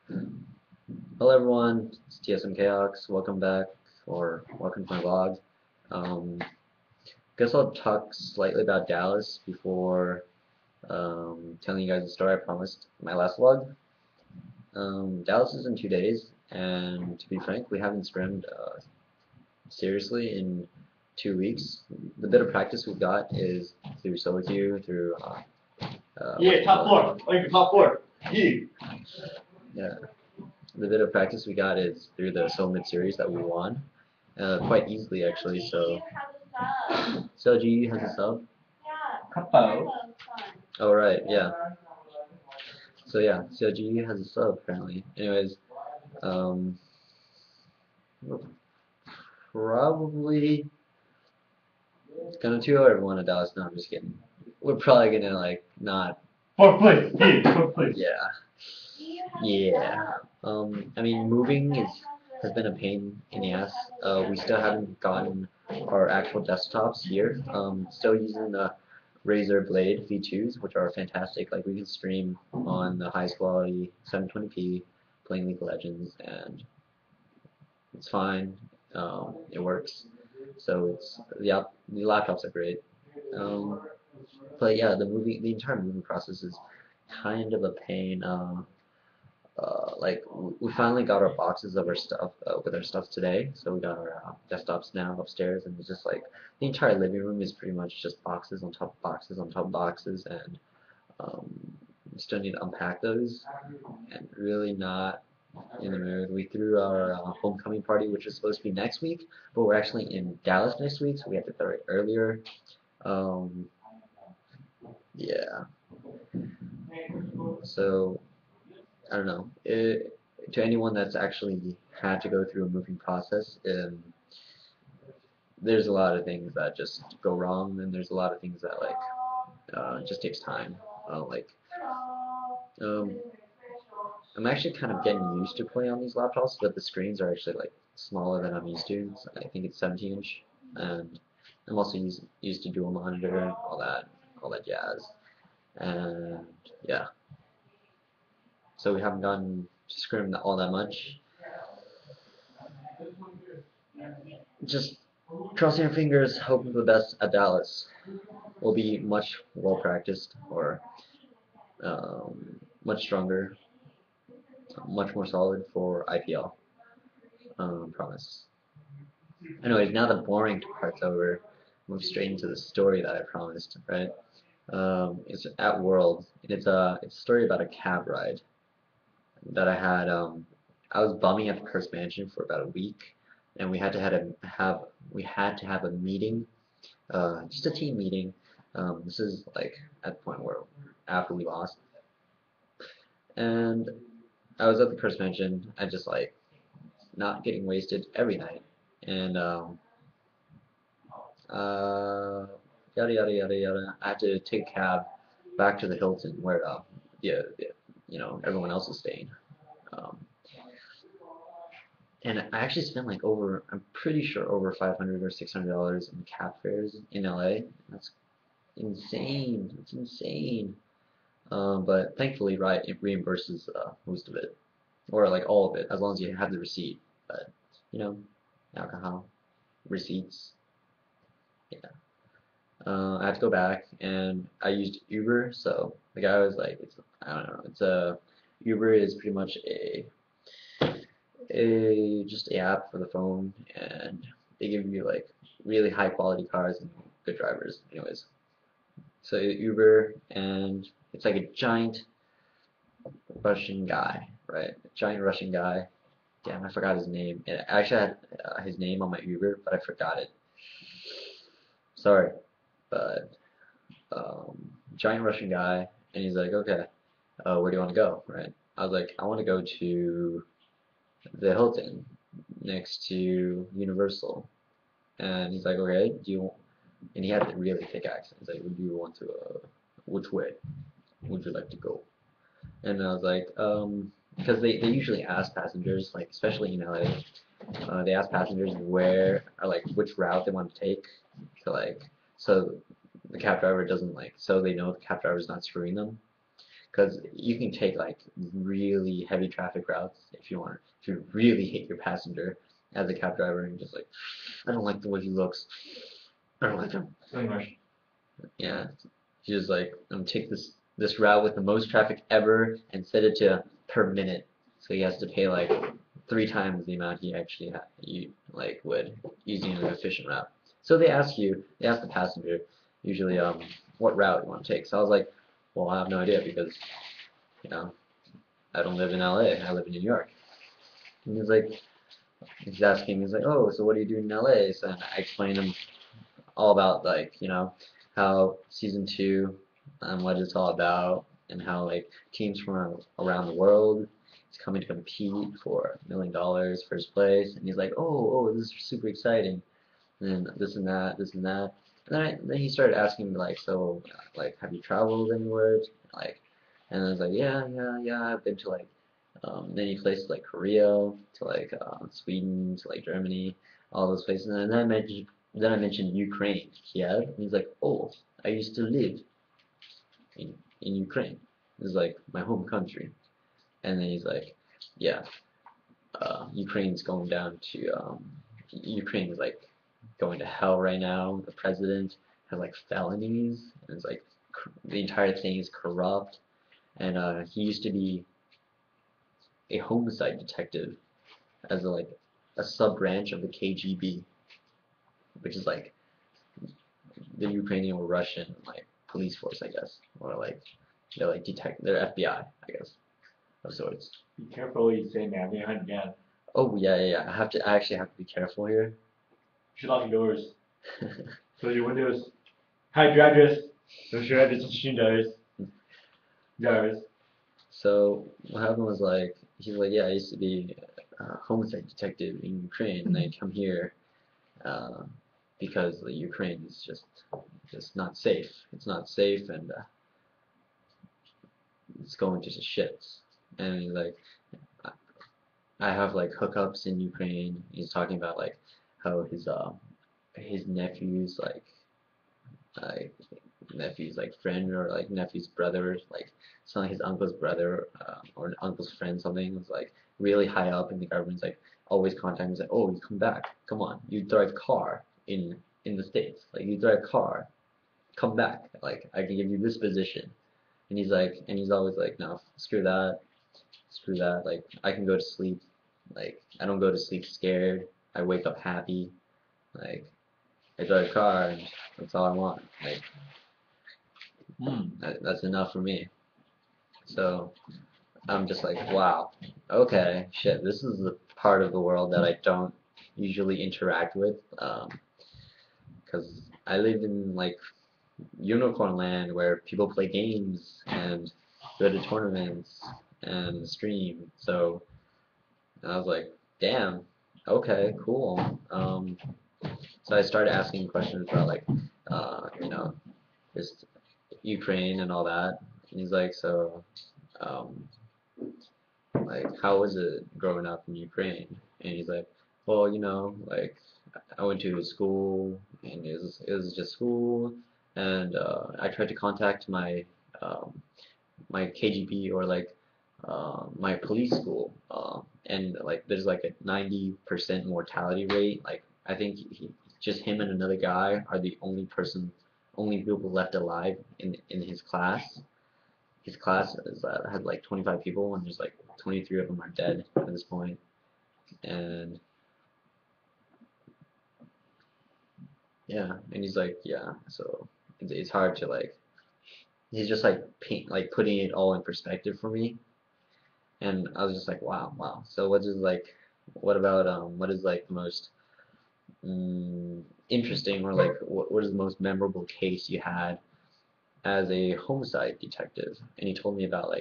Hello everyone, it's Chaox. Welcome back, or welcome to my vlog. Guess I'll talk slightly about Dallas before telling you guys the story I promised in my last vlog. Dallas is in 2 days, and to be frank, we haven't scrimmed seriously in 2 weeks. The bit of practice we got is through solo queue, through Yeah, top four. Like top four. Yeah. yeah. The bit of practice we got is through the solo mid series that we won, quite easily actually. So G has a sub. Couple. Oh right, yeah. So yeah, CLG has a sub apparently. Anyways, um, we're probably gonna 2-0 everyone in Dallas. No, I'm just kidding. We're probably gonna like not. Fourth place. Yeah, fourth place. Yeah, yeah. I mean, moving has been a pain in the ass. We still haven't gotten our actual desktops here. Still using the Razer Blade V2s, which are fantastic. Like we can stream on the highest quality 720p, playing League of Legends, and it's fine. It works. So the laptops are great. Um, but yeah, the entire moving process is kind of a pain. Like we finally got our boxes of our stuff with our stuff today, so we got our desktops now upstairs, and it's just like the entire living room is pretty much just boxes on top of boxes on top of boxes, and um, we still need to unpack those, and really not in the mood. We threw our homecoming party, which is supposed to be next week, but we're actually in Dallas next week, so we have to throw it earlier. Um, yeah, so I don't know. To anyone that's actually had to go through a moving process, there's a lot of things that just go wrong, and there's a lot of things that like it just takes time. Like um, I'm actually kind of getting used to playing on these laptops, but the screens are actually like smaller than I'm used to. So I think it's 17 inch, and I'm also used to dual monitor and all that jazz. And yeah, so we haven't gotten to scrim all that much. Just crossing our fingers, hoping for the best at Dallas. We'll be much well practiced, or much stronger, much more solid for IPL. Promise. Anyways, now the boring part's over. Move straight into the story that I promised, right? It's at World, and it's a story about a cab ride that I had. I was bumming at the Curse Mansion for about a week, and we had to have a meeting, just a team meeting. This is like at the point where after we lost, and I was at the Curse Mansion. I just like not getting wasted every night, and uh, yada yada yada yada. I had to take a cab back to the Hilton where everyone else is staying. Um, and I actually spent like I'm pretty sure over 500 or $600 in cab fares in LA. That's insane. It's insane. But thankfully, right, it reimburses most of it, or like all of it, as long as you have the receipt. But you know, alcohol, receipts. Yeah. I had to go back, and I used Uber. So the guy was like, I don't know. Uber is pretty much a just a app for the phone, and they give you like really high quality cars and good drivers. Anyways, so Uber, and it's like a giant Russian guy, right? A giant Russian guy. Damn, I forgot his name. And I actually had his name on my Uber, but I forgot it. Sorry, but giant Russian guy, and he's like, okay, where do you want to go, right? I was like, I want to go to the Hilton next to Universal, and he's like, okay, and he had a really thick accent. He's like, would you want to, which way would you like to go? And I was like, because they usually ask passengers, like especially in LA, they ask passengers where or like which route they want to take to so the cab driver doesn't so they know the cab driver's not screwing them. because you can take like really heavy traffic routes if you want. If you really hate your passenger as a cab driver and just like, I don't like the way he looks. I don't like him. English. Yeah, he's just like, I'm gonna take this route with the most traffic ever and set it to per minute, so he has to pay like 3 times the amount he actually you like would using an efficient route. So they ask the passenger usually what route you want to take. So I was like, well, I have no idea because you know I don't live in LA, I live in New York. And he's asking, he's like, oh, so what do you do in LA? So I explained him all about like how season 2 what it's all about and how like teams from around the world is coming to compete for $1 million first place, and he's like, oh, this is super exciting, and this and that, this and that. And then he started asking me like, so like, have you traveled anywhere? Like, and I was like, yeah, I've been to like many places like Korea, to like Sweden, to like Germany, all those places. And then I mentioned Ukraine, Kiev, and he's like, oh, I used to live in Ukraine. It's like my home country. And then he's like, yeah, Ukraine's going down to Ukraine is like going to hell right now. The president has like felonies, and it's like the entire thing is corrupt. And he used to be a homicide detective as a sub branch of the KGB, which is like the Ukrainian or Russian like police force, I guess, or like they're FBI, I guess, of sorts. Be careful what you say, man. They hunt again. Oh yeah. I actually have to be careful here. You should lock your doors. Close your windows. Hide your address. Don't share address doors. So what happened was like he's like, yeah, I used to be a homicide detective in Ukraine, and I come here uh, because the Ukraine is just not safe. It's not safe, and it's going to shit. And he's like, I have like hookups in Ukraine. He's talking about like how his nephew's like nephew's like friend or like nephew's brother, like some his uncle's brother or an uncle's friend, something was like really high up in the government's like always contacting. He's like, oh, you come back, come on, you drive car in the States, like you drive car, come back, like I can give you this position. And he's always like, no, screw that, like I can go to sleep, like I don't go to sleep scared, I wake up happy, like I drive a car and that's all I want, like that's enough for me. So I'm just like, wow, okay, shit, this is the part of the world that I don't usually interact with, because I live in like unicorn land where people play games and go to tournaments and stream. So I was like, damn, okay, cool. So I started asking questions about like, you know, just Ukraine and all that. And he's like, so, um, like, how was it growing up in Ukraine? And he's like, well, like, I went to school, and it was just school, and I tried to contact my KGB or like my police school, and like there's like a 90% mortality rate. Like I think just him and another guy are the only people left alive in his class. His class had like 25 people, and there's like 23 of them are dead at this point. And yeah, and he's like, yeah, so it's hard to like. He's just like putting it all in perspective for me, and I was just like, wow. So what is like the most interesting, or like what is the most memorable case you had as a homicide detective? And he told me about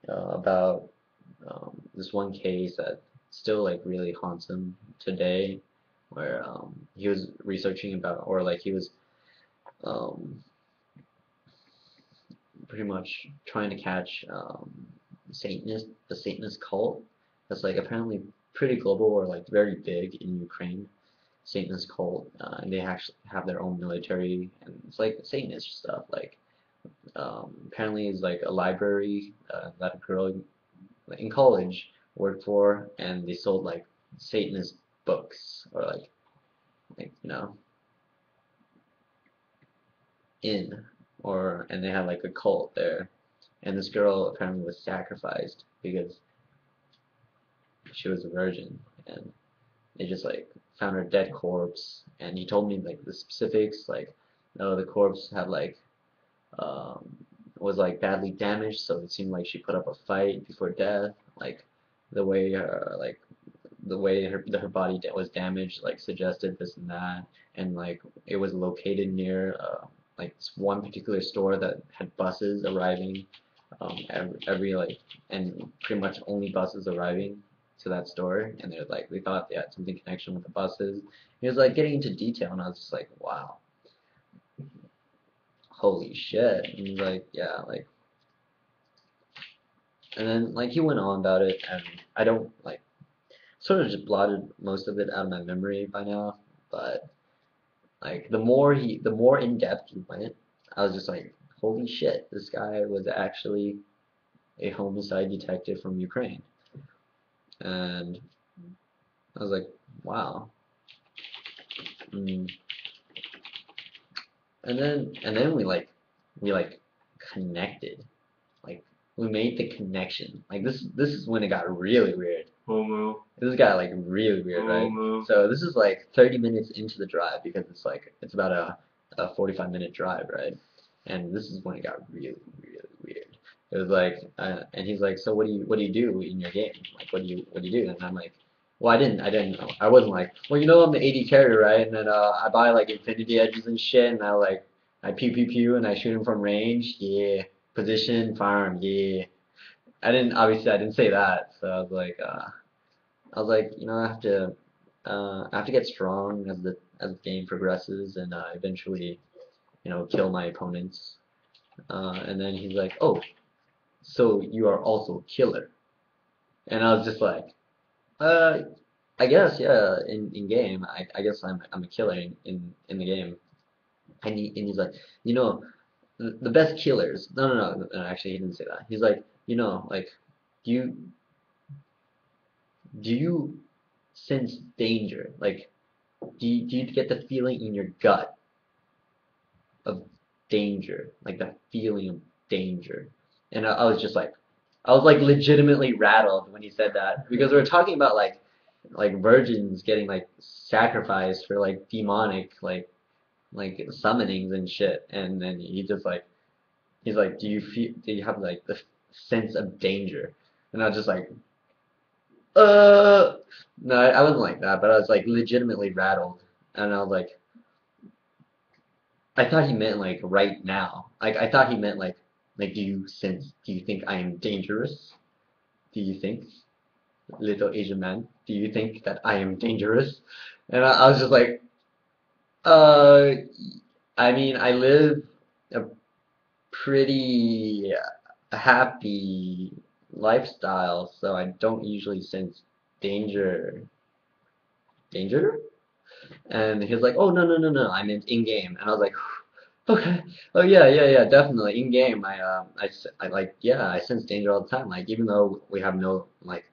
about this one case that still like really haunts him today, where he was researching about, or like he was um, pretty much trying to catch the Satanist cult that's like apparently pretty global or like very big in Ukraine. Satanist cult, and they actually have their own military, and it's like Satanist stuff, like Apparently is like a library that a girl in college worked for, and they sold like Satanist books or like in or and they had like a cult there, and this girl apparently was sacrificed because she was a virgin, and they just like found her dead corpse, and he told me like the specifics, like no, the corpse had like um, was like badly damaged, so it seemed like she put up a fight before death. Like the way her like the way her body was damaged like suggested this and that, and like it was located near like one particular store that had buses arriving every like and pretty much only buses arriving to that store, and they're like they thought they had something connection with the buses. He was like getting into detail, and I was just like, wow, holy shit. And he's like, yeah, like, and then like he went on about it, and I don't like sort of just blotted most of it out of my memory by now, but like the more in depth he went, I was just like, holy shit, this guy was actually a homicide detective from Ukraine, and I was like, wow. Mm. And then we like connected, like we made the connection. Like this is when it got really weird. Homo. This got like really weird, right? Homo. So this is like 30 minutes into the drive because it's about a 45-minute drive, right? And this is when it got really, really weird. It was like, and he's like, so what do you do in your game? Like, what do you do? And I'm like, well, I didn't know. I wasn't like, well, you know, I'm the AD carry, right? And then I buy like infinity edges and shit, and I pew pew pew, and I shoot him from range. Yeah, position, farm. Yeah. I didn't say that, so I was like, you know, I have to get strong as the game progresses, and eventually, you know, kill my opponents. And then he's like, oh, so you are also a killer, and I was just like, uh, I guess, yeah, in game, I guess I'm a killer in the game, and he's like, you know, the best killers. No, actually, he didn't say that. He's like, you know, like, do you do you sense danger? Like, do you get the feeling in your gut of danger, like that feeling of danger? And I was just like, I was like legitimately rattled when he said that because we were talking about like virgins getting like sacrificed for like demonic like summonings and shit, and then he's like, do you have like the sense of danger? And I was just like, uh, no, I wasn't like that, but I was like legitimately rattled, and I was like, I thought he meant like right now. Like I thought he meant like do you think I am dangerous? Do you think, little Asian man, do you think that I am dangerous? And I was just like, uh, I mean, I live a pretty happy lifestyle, so I don't usually sense danger. Danger? And he was like, oh, no, I meant in game. And I was like, okay. Oh yeah, definitely. In game, I like, yeah, I sense danger all the time. Like, even though we have like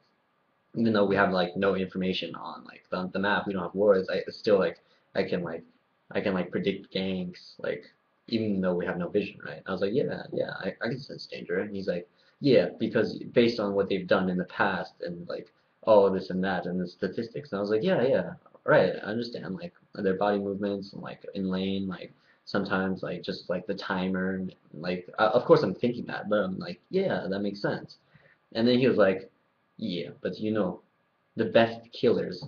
no information on like the map, we don't have words. I still like, I can like, I can like predict ganks, like, even though we have no vision, right? I was like, yeah, I can sense danger. And he's like, yeah, because based on what they've done in the past and like all this and that and the statistics. And I was like, yeah, right. I understand like their body movements and like in lane, like sometimes like just like the timer, and, like of course I'm thinking that, but I'm like, yeah, that makes sense. And then he was like, yeah, but you know, the best killers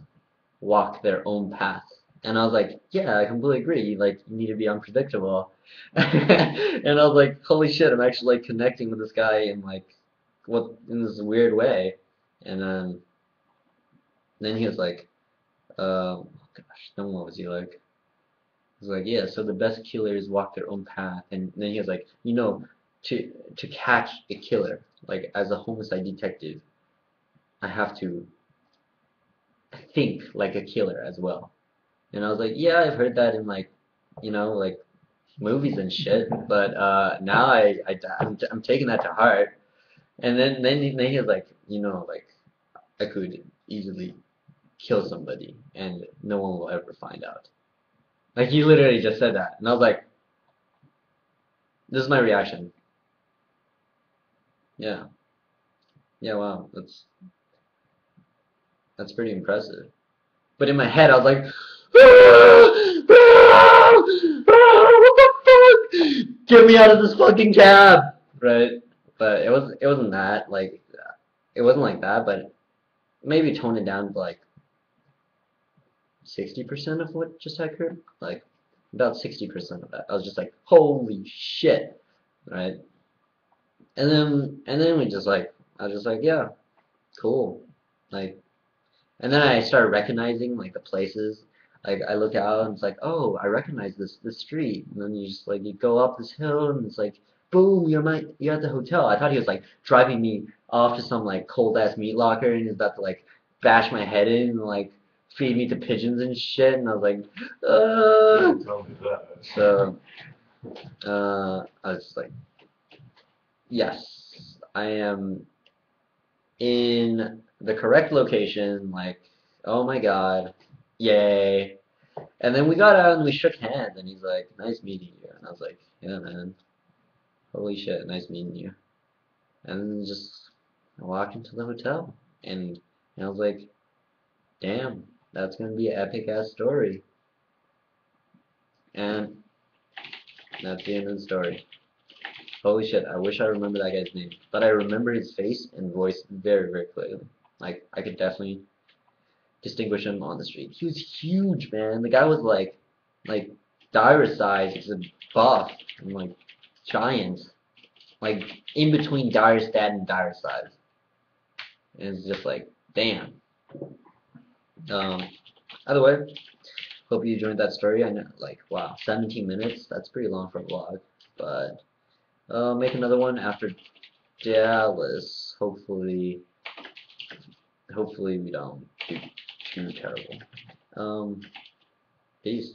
walk their own path. And I was like, yeah, I completely agree. Like, you need to be unpredictable. And I was like, holy shit, I'm actually like connecting with this guy in like what in this weird way. And then he was like, gosh, then what was he like? He was like, yeah, so the best killers walk their own path. And then he was like, you know, to catch a killer, like as a homicide detective, I have to think like a killer as well. And I was like, yeah, I've heard that in like, you know, like movies and shit. But now I'm taking that to heart. And then he was like, like I could easily kill somebody and no one will ever find out. Like he literally just said that, and I was like, this is my reaction. Yeah, yeah, wow, that's pretty impressive. But in my head, I was like, what the fuck? Get me out of this fucking cab, right? But it wasn't that like it wasn't like that, but maybe tone it down to like 60% of what just occurred, like about 60% of that. I was just like, holy shit, right? And then we just like I was just like, yeah, cool, like. And then I started recognizing like the places. Like I look out and it's like, oh, I recognize this street. And then you just like you go up this hill and it's like, boom, you're at the hotel. I thought he was like driving me off to some like cold ass meat locker and he's about to like bash my head in and like feed me to pigeons and shit. And I was like, Don't tell me that. so I was just like, yes, I am in the correct location. Like, oh my god, yay. And then we got out and we shook hands, and he's like, nice meeting you. And I was like, yeah, man, holy shit, nice meeting you. And then just I walked into the hotel, and I was like, damn, that's gonna be an epic ass story. And that's the end of the story. Holy shit, I wish I remember that guy's name. But I remember his face and voice very, very clearly. Like, I could definitely distinguish him on the street. He was huge, man. The guy was like Dyer size. He's a buff and like giant, like in between Dyer's dad and Dyer size. And it's just like, damn. Um, either way, hope you enjoyed that story. I know, like, wow, 17 minutes. That's pretty long for a vlog. But make another one after Dallas. Hopefully we don't do too terrible. Peace.